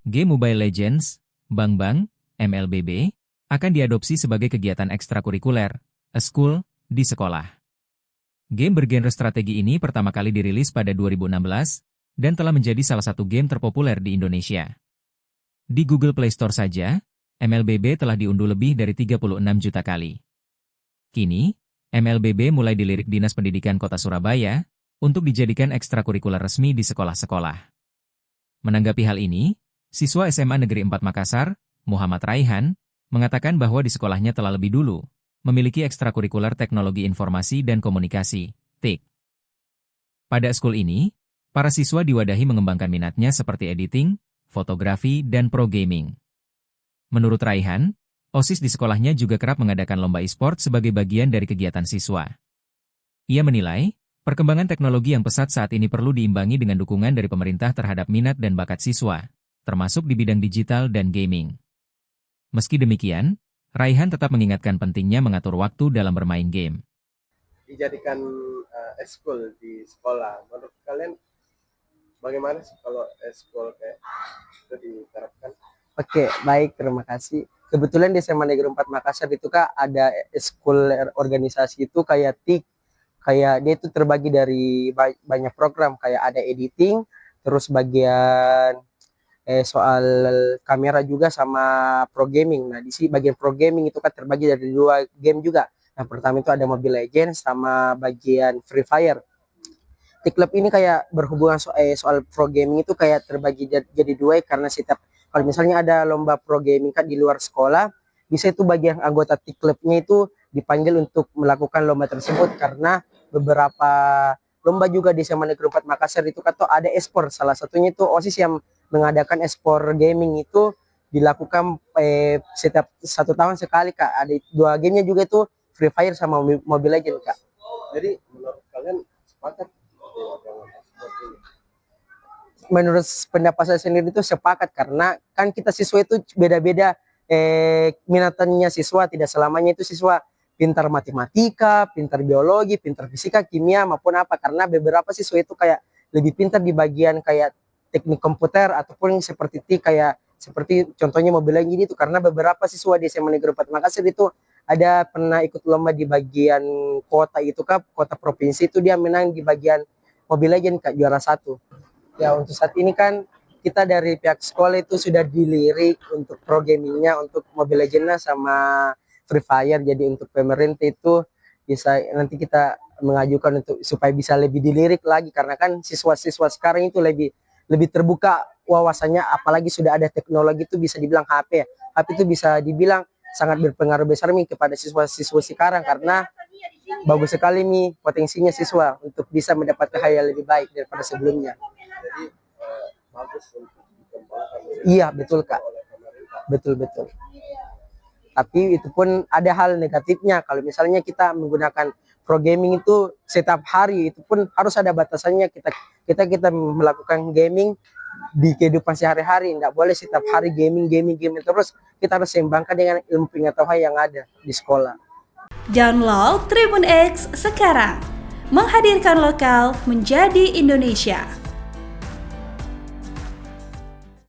Game Mobile Legends, Bang Bang, MLBB, akan diadopsi sebagai kegiatan ekstrakurikuler, school, di sekolah. Game bergenre strategi ini pertama kali dirilis pada 2016, dan telah menjadi salah satu game terpopuler di Indonesia. Di Google Play Store saja, MLBB telah diunduh lebih dari 36 juta kali. Kini, MLBB mulai dilirik Dinas Pendidikan Kota Surabaya untuk dijadikan ekstrakurikuler resmi di sekolah-sekolah. Menanggapi hal ini, siswa SMA Negeri 4 Makassar, Muhammad Raihan, mengatakan bahwa di sekolahnya telah lebih dulu memiliki ekstrakurikuler teknologi informasi dan komunikasi, TIK. Pada school ini, para siswa diwadahi mengembangkan minatnya seperti editing, fotografi, dan pro gaming. Menurut Raihan, OSIS di sekolahnya juga kerap mengadakan lomba e-sport sebagai bagian dari kegiatan siswa. Ia menilai, perkembangan teknologi yang pesat saat ini perlu diimbangi dengan dukungan dari pemerintah terhadap minat dan bakat siswa, termasuk di bidang digital dan gaming. Meski demikian, Raihan tetap mengingatkan pentingnya mengatur waktu dalam bermain game. Dijadikan eskul di sekolah, menurut kalian bagaimana sih kalau eskul kayak itu diterapkan? Oke, baik, terima kasih. Kebetulan di SMA Negeri 4 Makassar itu Kak ada eskul organisasi itu kayak TIK. Kayak dia itu terbagi dari banyak program, kayak ada editing, terus bagian soal kamera juga sama pro gaming. Nah, di sini bagian pro gaming itu kan terbagi dari 2 game juga. Yang pertama itu ada Mobile Legends sama bagian Free Fire. Di klub ini kayak berhubungan soal pro gaming itu kayak terbagi jadi 2 karena setiap kalau misalnya ada lomba pro gaming kan di luar sekolah, bisa itu bagian anggota klubnya itu dipanggil untuk melakukan lomba tersebut karena beberapa lomba juga di SMA Negeri 4 Makassar itu kan ada e-sport. Salah satunya itu OSIS yang mengadakan e-sport gaming itu dilakukan setiap 1 tahun sekali Kak. Ada 2 gamenya juga itu Free Fire sama Mobile Legends Kak. Jadi menurut kalian sepakat? Menurut pendapat saya sendiri itu sepakat karena kan kita siswa itu beda-beda minatannya siswa, tidak selamanya itu siswa pintar matematika, pintar biologi, pintar fisika, kimia maupun apa, karena beberapa siswa itu kayak lebih pintar di bagian kayak teknik komputer ataupun seperti kayak seperti contohnya Mobile Legends itu, karena beberapa siswa di SMA Negeri 4 Makassar itu ada pernah ikut lomba di bagian kota itu Kak, kota provinsi itu dia menang di bagian Mobile Legends Kak, juara 1. Ya untuk saat ini kan kita dari pihak sekolah itu sudah dilirik untuk pro gamingnya untuk Mobile Legends sama Free Fire. Jadi untuk pemerintah itu bisa nanti kita mengajukan untuk supaya bisa lebih dilirik lagi karena kan siswa-siswa sekarang itu lebih terbuka wawasannya, apalagi sudah ada teknologi itu bisa dibilang HP. HP itu bisa dibilang sangat berpengaruh besar nih kepada siswa-siswa sekarang karena bagus sekali nih potensinya siswa untuk bisa mendapatkan hal yang lebih baik daripada sebelumnya. Jadi bagus untuk dikembangkan. Iya betul Kak, betul. Tapi itu pun ada hal negatifnya. Kalau misalnya kita menggunakan pro gaming itu setiap hari, itu pun harus ada batasannya. Kita melakukan gaming di kehidupan sehari-hari. Tidak boleh setiap hari gaming terus. Kita harus seimbangkan dengan ilmu pengetahuan yang ada di sekolah. Download Tribun X sekarang, menghadirkan lokal menjadi Indonesia.